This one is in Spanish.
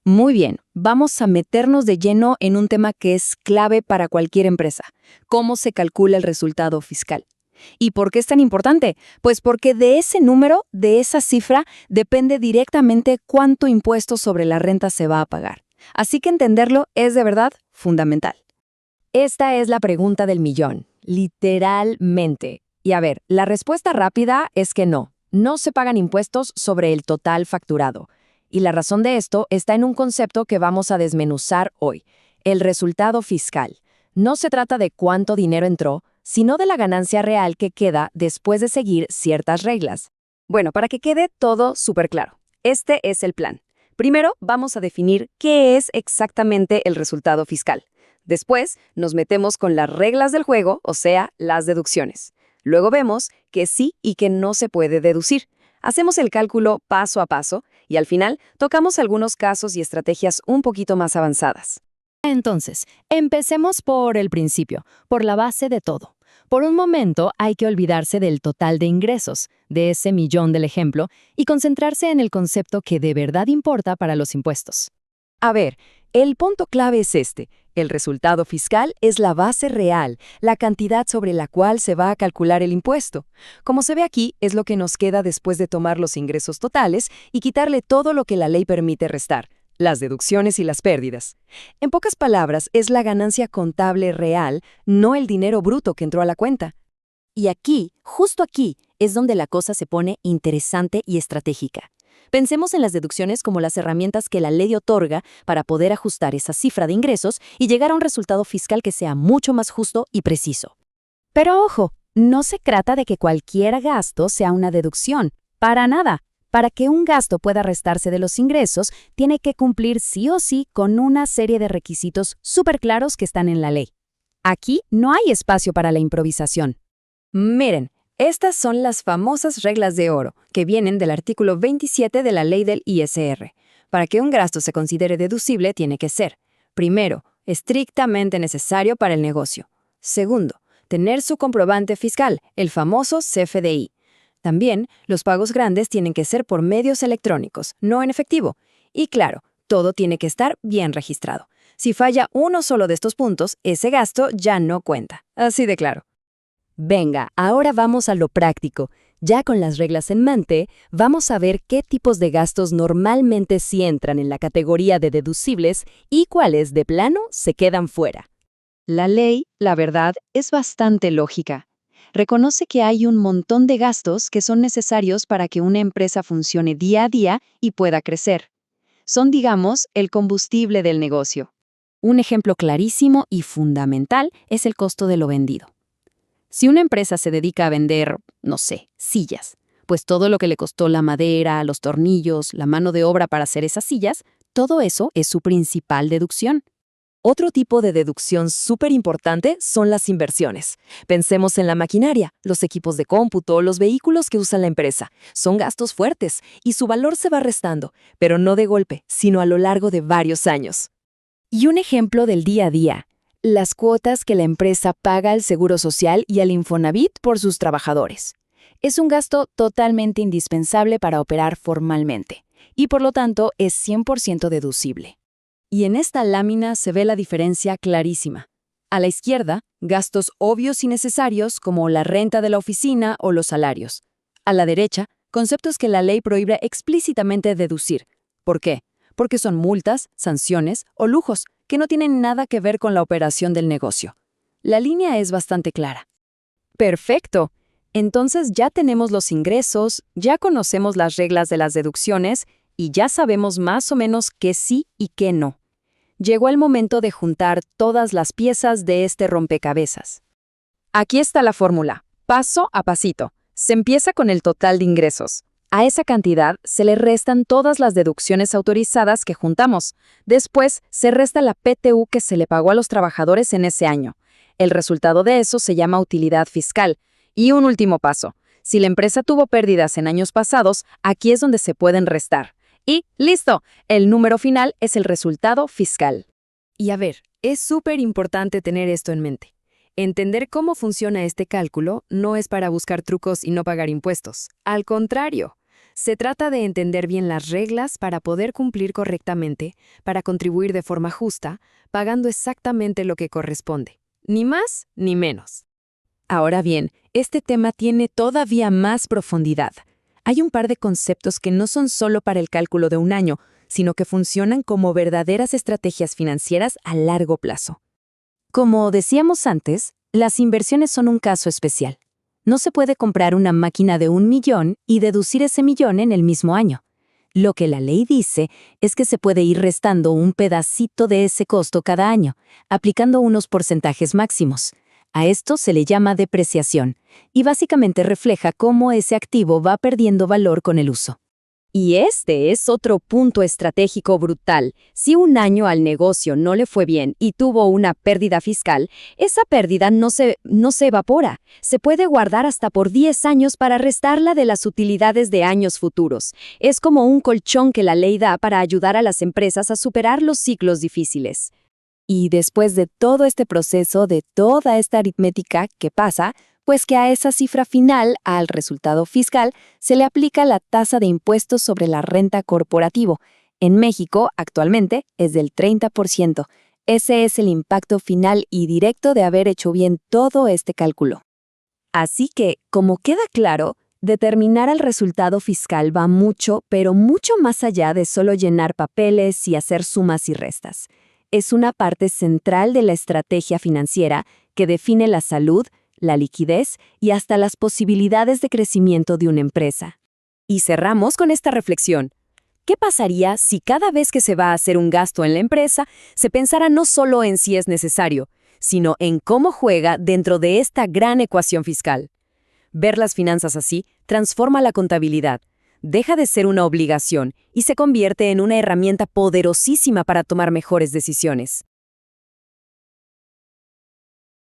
Muy bien, vamos a meternos de lleno en un tema que es clave para cualquier empresa: cómo se calcula el resultado fiscal. ¿Y por qué es tan importante? Pues porque de ese número, de esa cifra, depende directamente cuánto impuesto sobre la renta se va a pagar. Así que entenderlo es de verdad fundamental. Esta es la pregunta del millón, literalmente. Y a ver, la respuesta rápida es que no se pagan impuestos sobre el total facturado. Y la razón de esto está en un concepto que vamos a desmenuzar hoy: el resultado fiscal. No se trata de cuánto dinero entró, sino de la ganancia real que queda después de seguir ciertas reglas. Bueno, para que quede todo súper claro, este es el plan. Primero, vamos a definir qué es exactamente el resultado fiscal. Después, nos metemos con las reglas del juego, o sea, las deducciones. Luego vemos que sí y que no se puede deducir. Hacemos el cálculo paso a paso y al final tocamos algunos casos y estrategias un poquito más avanzadas. Entonces, empecemos por el principio, por la base de todo. Por un momento hay que olvidarse del total de ingresos, de ese millón del ejemplo, y concentrarse en el concepto que de verdad importa para los impuestos. A ver, el punto clave es este: el resultado fiscal es la base real, la cantidad sobre la cual se va a calcular el impuesto. Como se ve aquí, es lo que nos queda después de tomar los ingresos totales y quitarle todo lo que la ley permite restar: las deducciones y las pérdidas. En pocas palabras, es la ganancia contable real, no el dinero bruto que entró a la cuenta. Y aquí, justo aquí, es donde la cosa se pone interesante y estratégica. Pensemos en las deducciones como las herramientas que la ley otorga para poder ajustar esa cifra de ingresos y llegar a un resultado fiscal que sea mucho más justo y preciso. Pero ojo, no se trata de que cualquier gasto sea una deducción. Para nada. Para que un gasto pueda restarse de los ingresos, tiene que cumplir sí o sí con una serie de requisitos súper claros que están en la ley. Aquí no hay espacio para la improvisación. Miren, estas son las famosas reglas de oro, que vienen del artículo 27 de la ley del ISR. Para que un gasto se considere deducible, tiene que ser: primero, estrictamente necesario para el negocio; segundo, tener su comprobante fiscal, el famoso CFDI. También, los pagos grandes tienen que ser por medios electrónicos, no en efectivo. Y claro, todo tiene que estar bien registrado. Si falla uno solo de estos puntos, ese gasto ya no cuenta. Así de claro. Venga, ahora vamos a lo práctico. Ya con las reglas en mente, vamos a ver qué tipos de gastos normalmente sí entran en la categoría de deducibles y cuáles de plano se quedan fuera. La ley, la verdad, es bastante lógica. Reconoce que hay un montón de gastos que son necesarios para que una empresa funcione día a día y pueda crecer. Son, digamos, el combustible del negocio. Un ejemplo clarísimo y fundamental es el costo de lo vendido. Si una empresa se dedica a vender, no sé, sillas, pues todo lo que le costó la madera, los tornillos, la mano de obra para hacer esas sillas, todo eso es su principal deducción. Otro tipo de deducción súper importante son las inversiones. Pensemos en la maquinaria, los equipos de cómputo, los vehículos que usa la empresa. Son gastos fuertes y su valor se va restando, pero no de golpe, sino a lo largo de varios años. Y un ejemplo del día a día: las cuotas que la empresa paga al Seguro Social y al Infonavit por sus trabajadores. Es un gasto totalmente indispensable para operar formalmente y por lo tanto es 100% deducible. Y en esta lámina se ve la diferencia clarísima. A la izquierda, gastos obvios y necesarios como la renta de la oficina o los salarios. A la derecha, conceptos que la ley prohíbe explícitamente deducir. ¿Por qué? Porque son multas, sanciones o lujos que no tienen nada que ver con la operación del negocio. La línea es bastante clara. Perfecto. Entonces ya tenemos los ingresos, ya conocemos las reglas de las deducciones y ya sabemos más o menos qué sí y qué no. Llegó el momento de juntar todas las piezas de este rompecabezas. Aquí está la fórmula, paso a pasito. Se empieza con el total de ingresos. A esa cantidad se le restan todas las deducciones autorizadas que juntamos. Después se resta la PTU que se le pagó a los trabajadores en ese año. El resultado de eso se llama utilidad fiscal. Y un último paso: si la empresa tuvo pérdidas en años pasados, aquí es donde se pueden restar. Y ¡listo! El número final es el resultado fiscal. Y a ver, es súper importante tener esto en mente. Entender cómo funciona este cálculo no es para buscar trucos y no pagar impuestos. Al contrario, Se trata de entender bien las reglas para poder cumplir correctamente, para contribuir de forma justa, pagando exactamente lo que corresponde, ni más ni menos. Ahora bien, este tema tiene todavía más profundidad. Hay un par de conceptos que no son solo para el cálculo de un año, sino que funcionan como verdaderas estrategias financieras a largo plazo. Como decíamos antes, las inversiones son un caso especial. No se puede comprar una máquina de 1.000.000 y deducir ese millón en el mismo año. Lo que la ley dice es que se puede ir restando un pedacito de ese costo cada año, aplicando unos porcentajes máximos. A esto se le llama depreciación, y básicamente refleja cómo ese activo va perdiendo valor con el uso. Y este es otro punto estratégico brutal. Si un año al negocio no le fue bien y tuvo una pérdida fiscal, esa pérdida no se evapora. Se puede guardar hasta por 10 años para restarla de las utilidades de años futuros. Es como un colchón que la ley da para ayudar a las empresas a superar los ciclos difíciles. Y después de todo este proceso, de toda esta aritmética, ¿qué pasa? Pues que a esa cifra final, al resultado fiscal, se le aplica la tasa de impuestos sobre la renta corporativo. En México, actualmente, es del 30%. Ese es el impacto final y directo de haber hecho bien todo este cálculo. Así que, como queda claro, determinar el resultado fiscal va mucho, pero mucho más allá de solo llenar papeles y hacer sumas y restas. Es una parte central de la estrategia financiera que define la salud, la liquidez y hasta las posibilidades de crecimiento de una empresa. Y cerramos con esta reflexión. ¿Qué pasaría si cada vez que se va a hacer un gasto en la empresa se pensara no solo en si es necesario, sino en cómo juega dentro de esta gran ecuación fiscal? Ver las finanzas así transforma la contabilidad, deja de ser una obligación y se convierte en una herramienta poderosísima para tomar mejores decisiones.